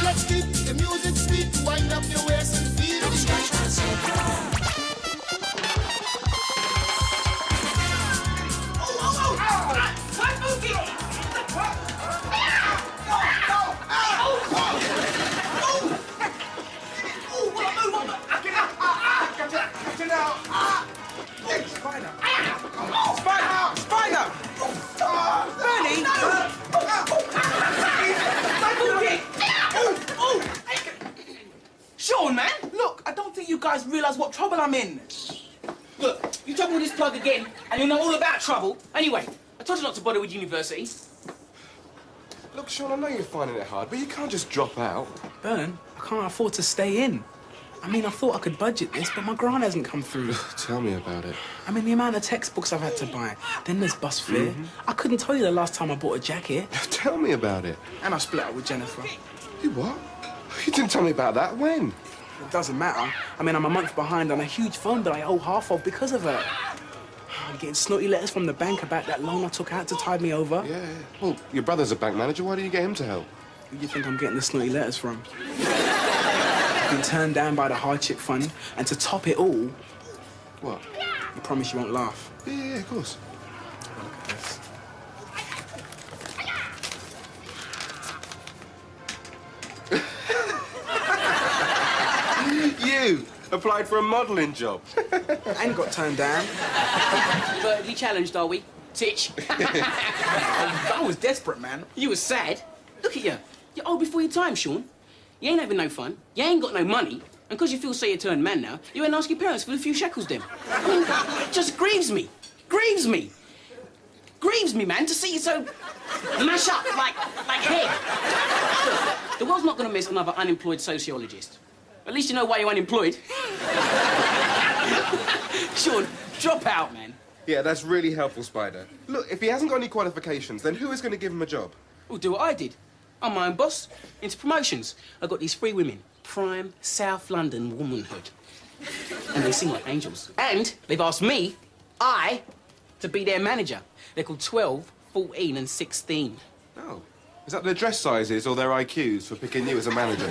Let's keep the music sweet, wind up your waist and feel the scratch my soca. Why moving? Spider! Bernie! Sean, man, look, I don't think you guys realise what trouble I'm in. Look, you trouble with this plug again, and you'll know all about trouble. Anyway, I told you not to bother with university. Look, Sean, I know you're finding it hard, but you can't just drop out. Bern, I can't afford to stay in. I mean, I thought I could budget this, but my grant hasn't come through. Tell me about it. I mean, the amount of textbooks I've had to buy. Then there's bus fare. I couldn't tell you the last time I bought a jacket. Tell me about it. And I split up with Jennifer. You what? You didn't tell me about that. When? It doesn't matter. I mean, I'm a month behind on a huge phone bill I owe half of because of her. I'm getting snotty letters from the bank about that loan I took out to tide me over. Yeah. Well, your brother's a bank manager. Why don't you get him to help? Who do you think I'm getting the snotty letters from? I've been turned down by the hardship fund, and to top it all... What? You promise you won't laugh? Yeah, of course. Look at this. You applied for a modelling job. And got turned down. Vertically challenged, are we? Titch. I was desperate, man. You was sad. Look at you. You're old before your time, Sean. You ain't having no fun. You ain't got no money. And because you feel so you turned man now, you ain't ask your parents for the few shekels, them. I mean, it just grieves me. Grieves me. Grieves me, man, to see you so mash up like head. Look, the world's not going to miss another unemployed sociologist. At least you know why you're unemployed. Sean, drop out, man. Yeah, that's really helpful, Spider. Look, if he hasn't got any qualifications, then who is going to give him a job? We'll do what I did. I'm my own boss. Into promotions. I've got these 3 women. Prime South London womanhood. And they sing like angels. And they've asked me, to be their manager. They're called 12, 14 and 16. Oh. Is that their dress sizes or their IQs for picking you as a manager?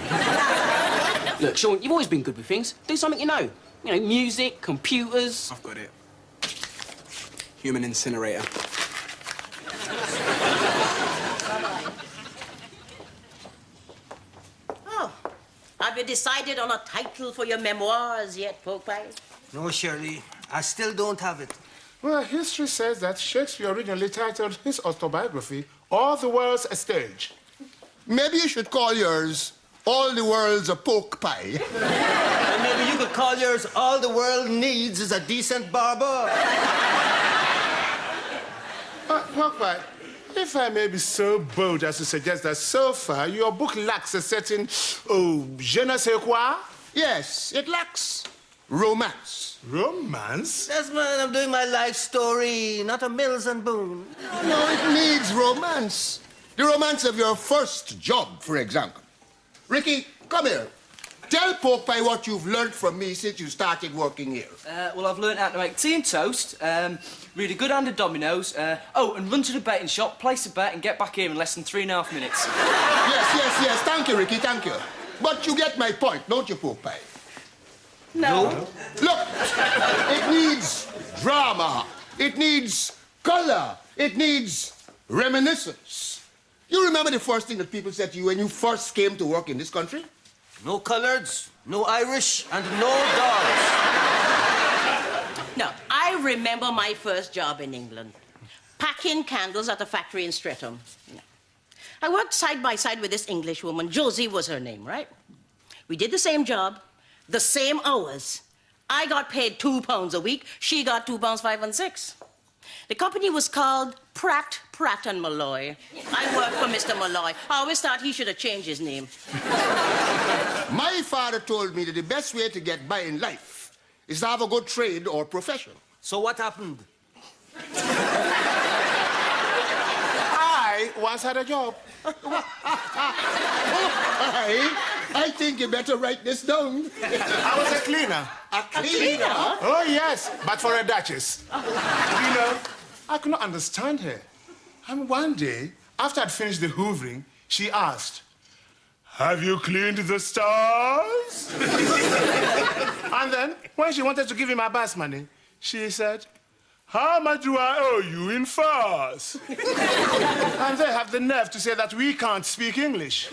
Look, Sean, you've always been good with things. Do something you know. You know, music, computers. I've got it. Human incinerator. Oh, have you decided on a title for your memoirs yet, Popeye? No, Shirley. I still don't have it. Well, history says that Shakespeare originally titled his autobiography, All the World's a Stage. Maybe you should call yours All the World's a Pork Pie. And maybe you could call yours All the World Needs is a Decent Barber. Pork Pie, if I may be so bold as to suggest that so far your book lacks a certain, je ne sais quoi. Yes, it lacks romance. Romance? Desmond, I'm doing my life story, not a Mills and Boone. No, it needs romance. The romance of your first job, for example. Ricky, come here. Tell Pork Pie what you've learned from me since you started working here. Well, I've learned how to make tea and toast, really good under dominoes, and run to the betting shop, place a bet, and get back here in less than 3.5 minutes. Yes. Thank you, Ricky, thank you. But you get my point, don't you, Pork Pie? No. Look, it needs drama. It needs color. It needs reminiscence. You remember the first thing that people said to you when you first came to work in this country? No coloreds, no Irish, and no dogs. No, I remember my first job in England. Packing candles at a factory in Streatham. I worked side by side with this English woman. Josie was her name, right? We did the same job, the same hours. I got paid £2 a week. She got £2.5 and 6. The company was called Pratt and Malloy. I worked for Mr. Malloy. I always thought he should have changed his name. My father told me that the best way to get by in life is to have a good trade or profession. So what happened? I once had a job. I think you better write this down. I was a cleaner. A cleaner? Oh, yes, but for a duchess. You know, I could not understand her. And one day, after I'd finished the hoovering, she asked, "Have you cleaned the stars?" And then, when she wanted to give him her bus money, she said, "How much do I owe you in farce?" And they have the nerve to say that we can't speak English.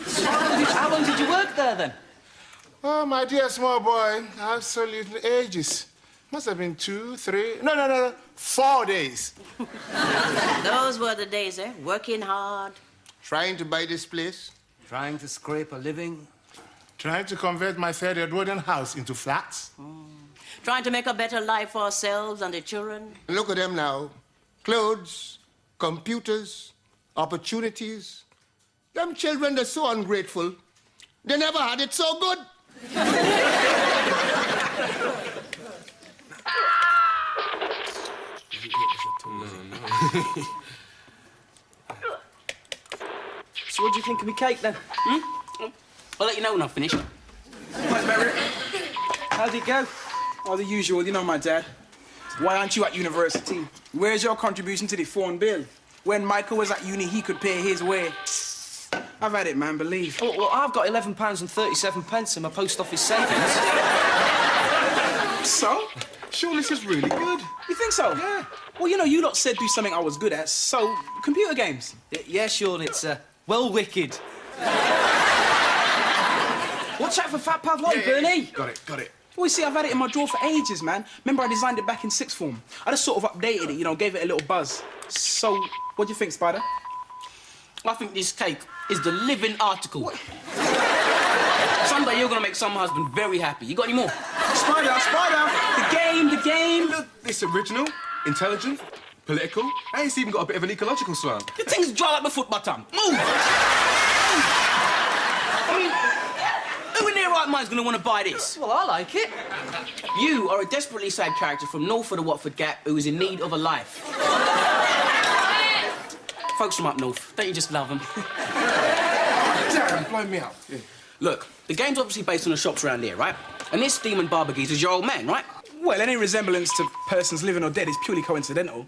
How long did you work there, then? Oh, my dear small boy, absolutely ages. Must have been 2, 3, no, 4 days. Those were the days, eh? Working hard. Trying to buy this place? Trying to scrape a living. Trying to convert my third Edwardian house into flats. Trying to make a better life for ourselves and the children. Look at them now. Clothes, computers, opportunities. Them children, they're so ungrateful. They never had it so good. So what do you think of me cake, then? I'll let you know when I've finished. Hi, Barber. How'd it go? Oh, the usual, you know my dad. Why aren't you at university? Where's your contribution to the phone bill? When Michael was at uni, he could pay his way. I've had it, man, believe. Oh, well, I've got £11.37 in my post office savings. So? Sean, this is really good. You think so? Yeah. Well, you know, you lot said do something I was good at, so computer games. Yeah, Sean, it's, well, wicked. Watch out for Fat Pavlov, Bernie. Got it. Well, you see, I've had it in my drawer for ages, man. Remember, I designed it back in sixth form. I just sort of updated it, you know, gave it a little buzz. So, what do you think, Spider? I think this cake is the living article. Someday you're gonna make some husband very happy. You got any more? Spider! The game! Look, it's original, intelligent, political, and it's even got a bit of an ecological slant. The thing's dry like my foot bottom. Move! I mean, who in their right mind's gonna want to buy this? Well, I like it. You are a desperately sad character from north of the Watford Gap who is in need of a life. Folks from up north, don't you just love them? Damn, blow me up. Yeah. Look, the game's obviously based on the shops around here, right? And this Demon Barber is your old man, right? Well, any resemblance to persons living or dead is purely coincidental.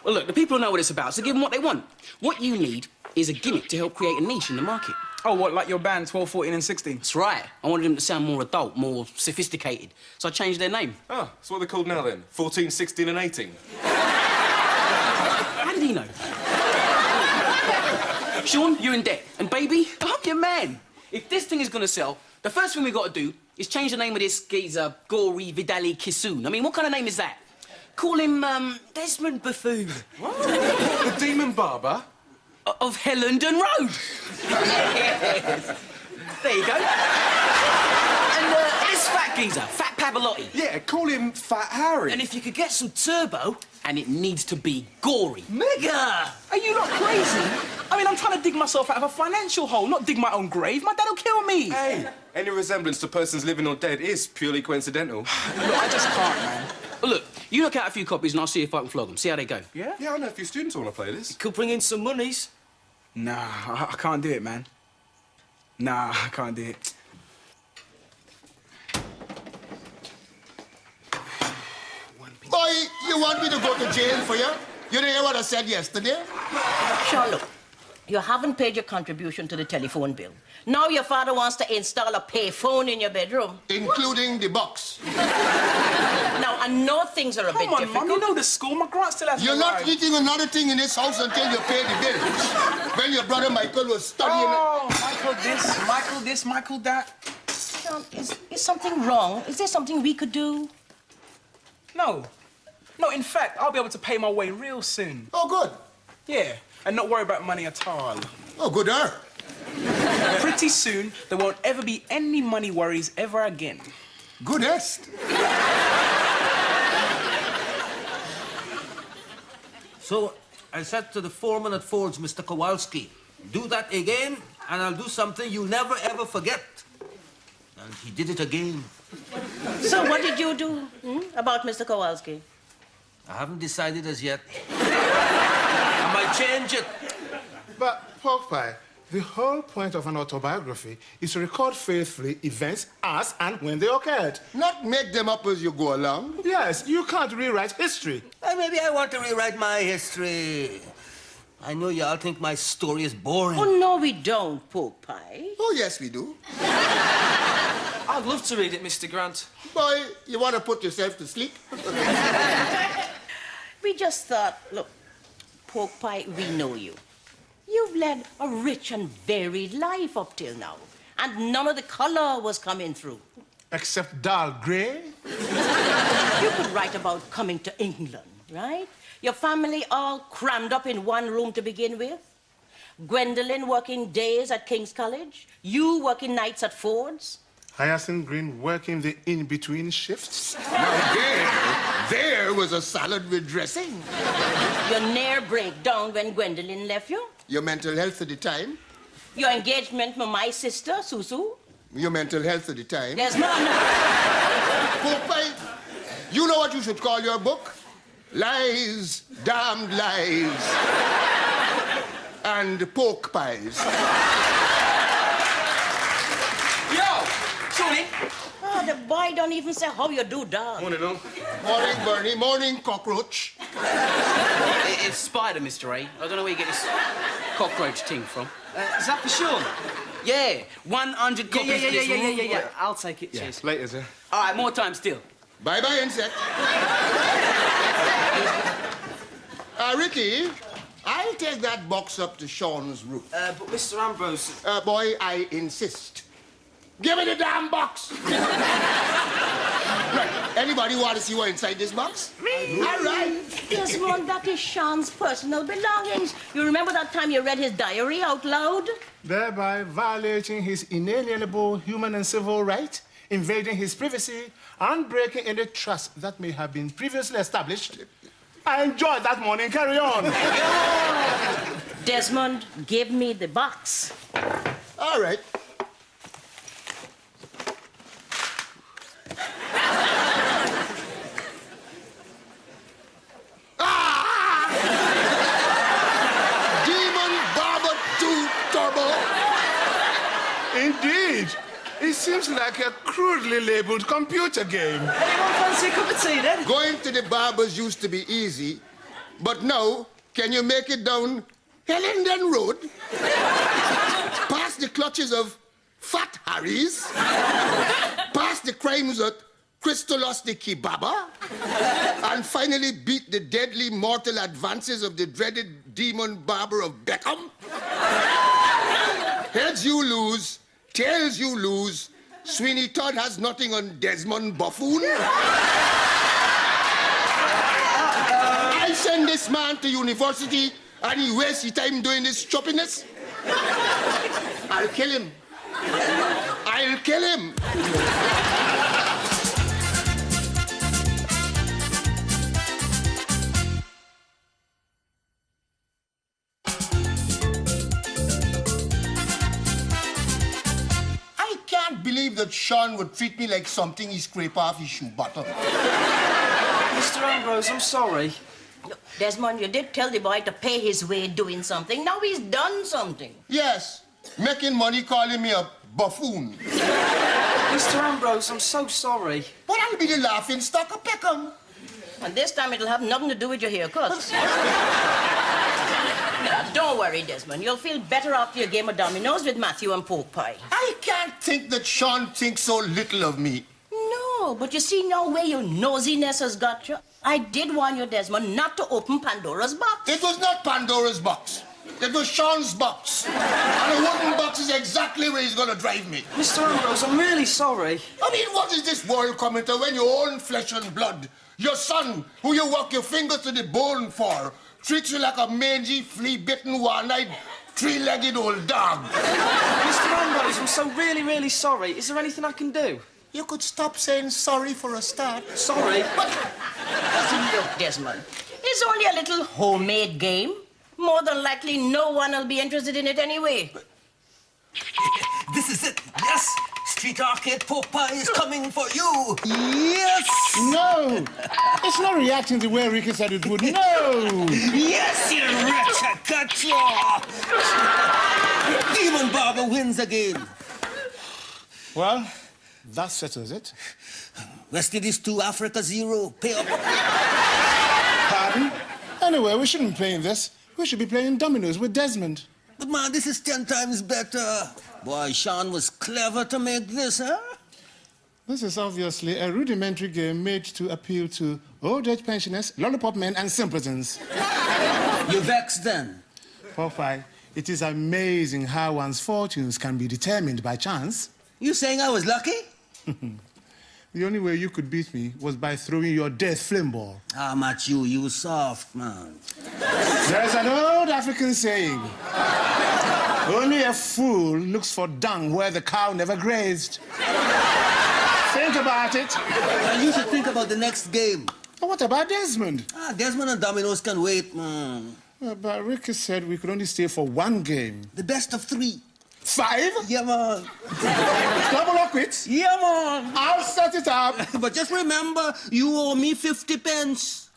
Well, look, the people know what it's about, so give them what they want. What you need is a gimmick to help create a niche in the market. Oh, what, like your band 12, 14 and 16? That's right. I wanted them to sound more adult, more sophisticated. So I changed their name. Ah, so what are they called now, then? 14, 16 and 18? How did he know? Sean, you're in debt. And baby, I'm your man. If this thing is gonna sell, the first thing we've got to do is change the name of this geezer, Gory Vidali Kissoon. I mean, what kind of name is that? Call him, Desmond Buffoon. What? The Demon Barber? Of Hellenden Road. Yes. There you go. And this fat geezer, Fat Pavlotti. Yeah, call him Fat Harry. And if you could get some turbo, and it needs to be gory. Mega! Are you not crazy? I mean, I'm trying to dig myself out of a financial hole, not dig my own grave. My dad'll kill me. Hey, any resemblance to persons living or dead is purely coincidental. Look, I just can't, man. Well, look, you knock out a few copies and I'll see if I can flog them. See how they go. Yeah? Yeah, I know a few students who want to play this. Could bring in some monies. Nah, I can't do it, man. Nah, I can't do it. Boy, you want me to go to jail for you? You didn't hear what I said yesterday? Sean, look, you haven't paid your contribution to the telephone bill. Now your father wants to install a payphone in your bedroom. Including the box. Now, I know things are a bit Come on, difficult. Mum, you know the school. My grant still hasn't You're not arrived. eating another thing in this house until you pay the bills. When your brother Michael was studying... Oh, Michael this, Michael that. Sean, is something wrong? Is there something we could do? No. No, in fact, I'll be able to pay my way real soon. Oh, good. Yeah, and not worry about money at all. Oh, good, her. Pretty soon, there won't ever be any money worries ever again. Goodest. So I said to the foreman at Ford's, Mr. Kowalski, do that again, and I'll do something you'll never, ever forget. And he did it again. So what did you do about Mr. Kowalski? I haven't decided as yet. I might change it. But, Pork Pie, The whole point of an autobiography is to record faithfully events as and when they occurred. Not make them up as you go along. Yes, you can't rewrite history. Maybe I want to rewrite my history. I know y'all think my story is boring. Oh, no, we don't, pork pie. Oh, yes, we do. I'd love to read it, Mr. Grant. Boy, you want to put yourself to sleep? We just thought, look, pork pie, we know you. You've led a rich and varied life up till now, and none of the color was coming through. Except dull grey. You could write about coming to England, right? Your family all crammed up in one room to begin with. Gwendolyn working days at King's College. You working nights at Ford's. Hyacinth Green working the in-between shifts. Now there was a salad with dressing. Your near breakdown when Gwendolyn left you. Your mental health at the time. Your engagement with my sister, Susu. Your mental health at the time. Desmond. Popeye, you know what you should call your book? Lies, damned lies, and pork pies. Yo, Sonny. Oh, the boy don't even say how you do, dog. Morning, no? Morning, Bernie. Morning, cockroach. It's Spider, Mr. A. I don't know where you get this cockroach thing from. Is that for Sean? Yeah, 100 copies of this room. Yeah. I'll take it, cheers. Later, sir. All right, more time still. Bye-bye, insect. Ricky, I'll take that box up to Sean's room. But Mr. Ambrose... Boy, I insist. Give me the damn box. Right. Anybody want to see what's inside this box? Me? All right. Desmond, that is Sean's personal belongings. You remember that time you read his diary out loud? Thereby violating his inalienable human and civil right, invading his privacy, and breaking any trust that may have been previously established. I enjoyed that morning. Carry on. Desmond, give me the box. All right. Demon Barber 2 Turbo. Indeed. It seems like a crudely labeled computer game. Anyone fancy a cup of tea, then? Going to the barbers used to be easy, but now, can you make it down Hellenden Road? Past the clutches of Fat Harry's? Past the crimes of Christolos the Kebaba? And finally beat the deadly mortal advances of the dreaded demon barber of Beckham? Heads you lose, tails you lose. Sweeney Todd has nothing on Desmond Buffoon. I send this man to university and he wastes his time doing this choppiness. I'll kill him. I'll kill him. I can't believe that Sean would treat me like something he scrape off his shoe bottom. Mr. Ambrose, I'm sorry. Look, Desmond, you did tell the boy to pay his way doing something. Now he's done something. Yes, making money calling me a buffoon. Mr. Ambrose, I'm so sorry. But I'll be the laughing stock of Peckham. And this time it'll have nothing to do with your haircut. No, don't worry, Desmond. You'll feel better after your game of dominoes with Matthew and pork pie. I can't think that Sean thinks so little of me. No, but you see now where your nosiness has got you. I did warn you, Desmond, not to open Pandora's box. It was not Pandora's box. It was Sean's box. And a wooden box is exactly where he's gonna drive me. Mr. Ambrose, I'm really sorry. I mean, what is this world coming to when your own flesh and blood, your son, who you walk your fingers to the bone for, treats you like a mangy, flea-bitten, one-eyed, three-legged old dog? Mr. Ambrose, I'm so really sorry. Is there anything I can do? You could stop saying sorry for a start. Sorry. Look, Desmond, it's only a little homemade game. More than likely, no one will be interested in it anyway. This is it. Yes. Street Arcade Popeye is coming for you. Yes! No! It's not reacting the way Ricky said it would. No! Yes, you wretched cutthroat! Demon Barber wins again. Well, that settles it. West Indies 2, Africa 0. Pay up. Pardon? Anyway, we shouldn't be playing this. We should be playing dominoes with Desmond. But man, this is 10 times better. Boy, Sean was clever to make this, huh? This is obviously a rudimentary game made to appeal to old age pensioners, lollipop men, and simpletons. You vexed then? Popeye, it is amazing how one's fortunes can be determined by chance. You saying I was lucky? The only way you could beat me was by throwing your death flame ball. Ah, Matt, you soft, man. There's an old African saying, only a fool looks for dung where the cow never grazed. Think about it. And you should think about the next game. What about Desmond? Ah, Desmond and Dominoes can wait, man. But Ricky said we could only stay for one game. The best of 3. 5? Yeah, man. Double or quits? Yeah, man. I'll set it up. But just remember, you owe me 50 pence.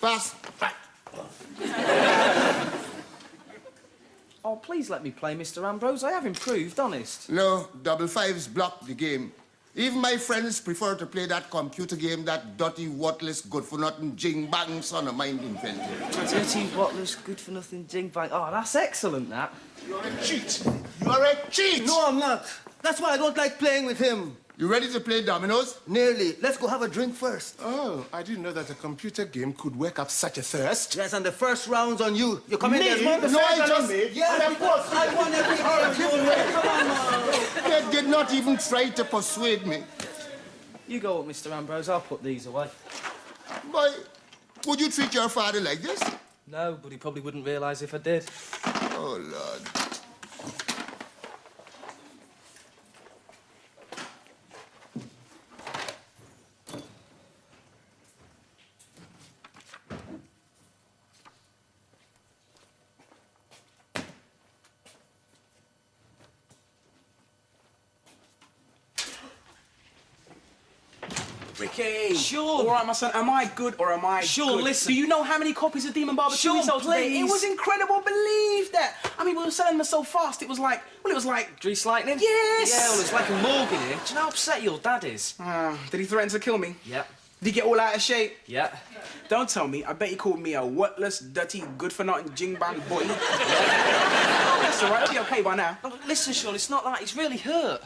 Pass. Oh, please let me play, Mr. Ambrose. I have improved, honest. No, double fives block the game. Even my friends prefer to play that computer game that dirty, worthless, good-for-nothing jing-bang son of mine invented. Dirty, whatless, good-for-nothing jing bang. Oh, that's excellent, that. You're a cheat. You're a cheat. No, I'm not. That's why I don't like playing with him. You ready to play dominoes? Nearly. Let's go have a drink first. Oh, I didn't know that a computer game could wake up such a thirst. Yes, and the first round's on you. You come in, Me? Desmond. No, I just... Yes, of course. I won every game. Come on, man. They did not even try to persuade me. You go up, Mr. Ambrose. I'll put these away. Boy, would you treat your father like this? No, but he probably wouldn't realise if I did. Oh, Lord. Ricky! Sure. All right, my son, am I good or am I Sure, good? listen. Do you know how many copies of Demon Barber 2 Sure, we sold today? please. It was incredible, believe that. I mean, we were selling them so fast, it was like... Grease lightning? Yes! Yeah, well, it's like a Morgan here. Do you know how upset your dad is? Did he threaten to kill me? Yeah. Did he get all out of shape? Yeah. Don't tell me. I bet he called me a worthless, dirty, good-for-nothing jing-bang boy. That's all right. I'll be okay by now. Oh, listen, Sean, it's not that. He's really hurt.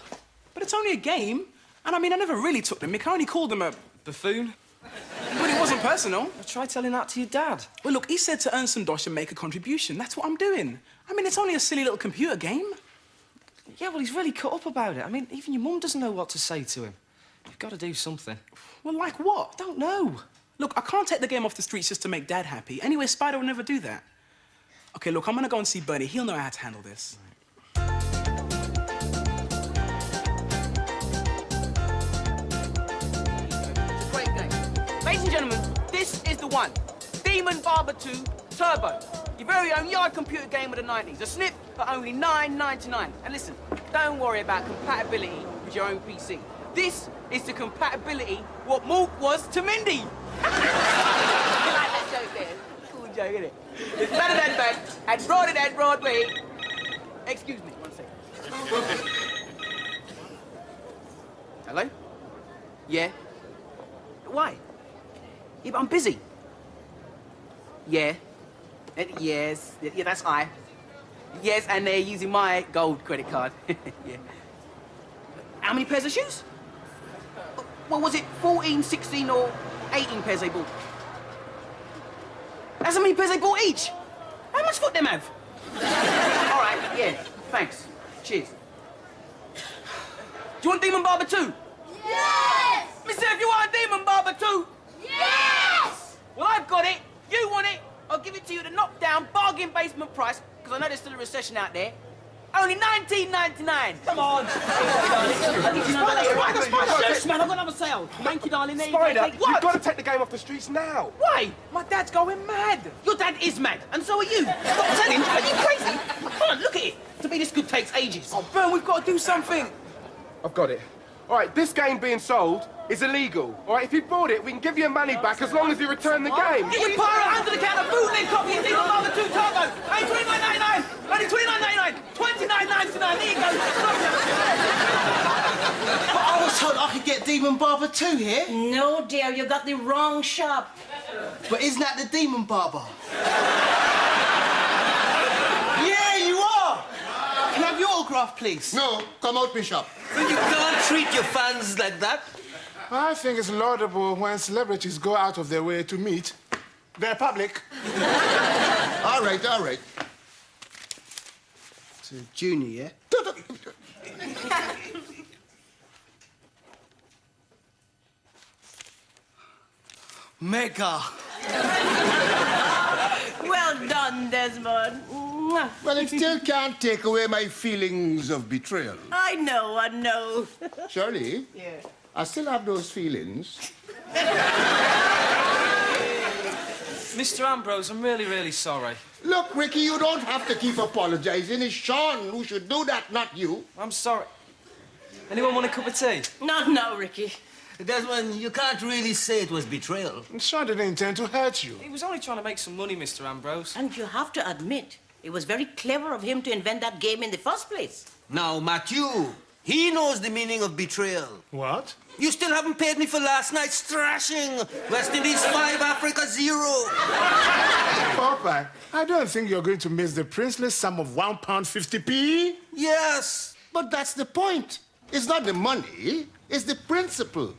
But it's only a game. And I mean, I never really took them. Mick. I only called them a... Buffoon. But it wasn't personal. Well, try telling that to your dad. Well, look, he said to earn some dosh and make a contribution. That's what I'm doing. I mean, it's only a silly little computer game. Yeah, well, he's really cut up about it. I mean, even your mum doesn't know what to say to him. You've got to do something. Well, like what? I don't know. Look, I can't take the game off the streets just to make Dad happy. Anyway, Spider will never do that. Okay, look, I'm gonna go and see Bernie. He'll know how to handle this. Great game. Ladies and gentlemen, this is the one. Demon Barber 2 Turbo. Your very own yard computer game of the 90s. A snip for only $9.99. And listen, don't worry about compatibility with your own PC. This is the compatibility what Mork was to Mindy. You like that joke there? Cool joke, isn't it? It's better than that and broader than Broadway. Excuse me, 1 second. Hello? Yeah? Why? Yeah, but I'm busy. Yeah. Yes. Yeah, that's I. Yes, and they're using my gold credit card. Yeah. How many pairs of shoes? What was it? 14, 16, or 18 pairs they bought? That's how many pairs they bought each? How much foot them have? All right, yeah, thanks. Cheers. Do you want Demon Barber 2? Yes! Mister, if you want Demon Barber 2? Yes! Well, I've got it. You want it? I'll give it to you at a knockdown bargain basement price, because I know there's still a recession out there. Only $19.99. Come on. Yes, man, I've got another sale. Thank you, darling. There you go. Spider, Take- you've What? got to take the game off the streets now. Why? My dad's going mad. Your dad is mad, and so are you. Stop telling him. Are you crazy? Come on, look at it. To be this good takes ages. Oh, Bern, we've got to do something. I've got it. All right, this game being sold is illegal. All right, if you bought it, we can give you your money back as long as you return the game. Get your pirate under the counter bootleg copy of Demon Barber 2 Turbo. Ain't $29.99. Only $29.99. $29.99. There you go. But I was told I could get Demon Barber 2 here. No, dear, you got the wrong shop. But isn't that the Demon Barber? Yeah, you are. Can I have your autograph, please? No, come out, Bishop. You can't treat your fans like that. I think it's laudable when celebrities go out of their way to meet their public. All right, all right. To Junior, yeah? Mega. Well done, Desmond. Mwah. Well, it still can't take away my feelings of betrayal. I know. Shirley, Yeah. I still have those feelings. Mr. Ambrose, I'm really, really sorry. Look, Ricky, you don't have to keep apologizing. It's Sean who should do that, not you. I'm sorry. Anyone want a cup of tea? Not now, Ricky. Desmond, you can't really say it was betrayal. Sean didn't intend to hurt you. He was only trying to make some money, Mr. Ambrose. And you have to admit, it was very clever of him to invent that game in the first place. Now, Matthew, he knows the meaning of betrayal. What? You still haven't paid me for last night's thrashing. West Indies 5, Africa 0. Popeye, I don't think you're going to miss the princely sum of £1.50p. Yes. But that's the point. It's not the money, it's the principle.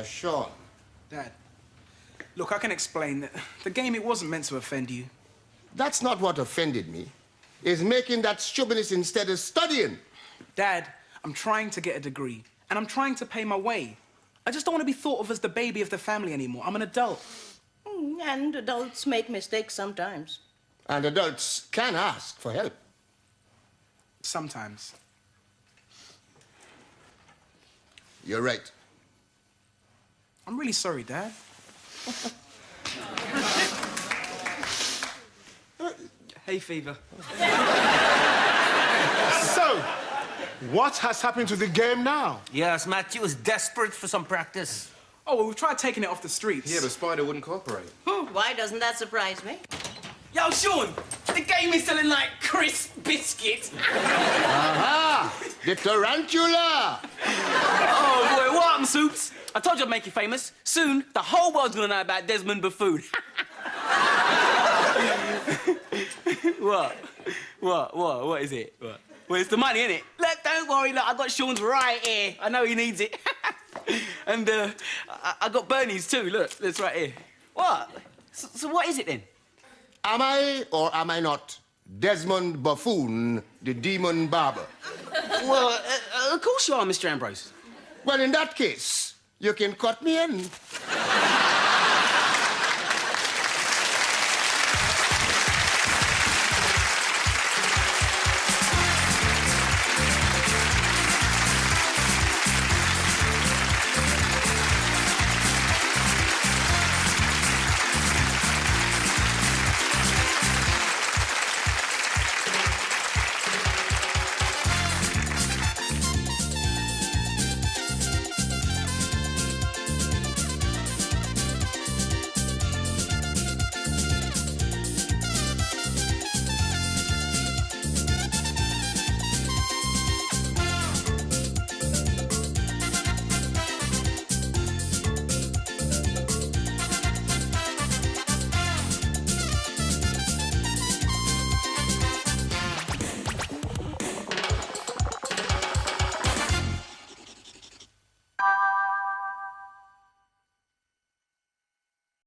Sean. Dad, look, I can explain that the game, it wasn't meant to offend you. That's not what offended me. It's making that stupidness instead of studying. Dad, I'm trying to get a degree, and I'm trying to pay my way. I just don't want to be thought of as the baby of the family anymore. I'm an adult. And adults make mistakes sometimes. And adults can ask for help. Sometimes. You're right. I'm really sorry, Dad. Hay fever. So, what has happened to the game now? Yes, Matthew is desperate for some practice. Oh, well, we've tried taking it off the streets. Yeah, but Spider wouldn't cooperate. Why doesn't that surprise me? Yo, Sean, the game is selling like crisp biscuits. Aha! The tarantula! Oh, boy, what happened, Soups? I told you I'd make you famous. Soon, the whole world's gonna know about Desmond Buffoon. What is it? What? Well, it's the money, innit? Look, don't worry, look, I got Sean's right here. I know he needs it. And I got Bernie's too, look, that's right here. What? So what is it then? Am I or am I not Desmond Buffoon, the demon barber? Well, of course you are, Mr. Ambrose. Well, in that case, you can cut me in.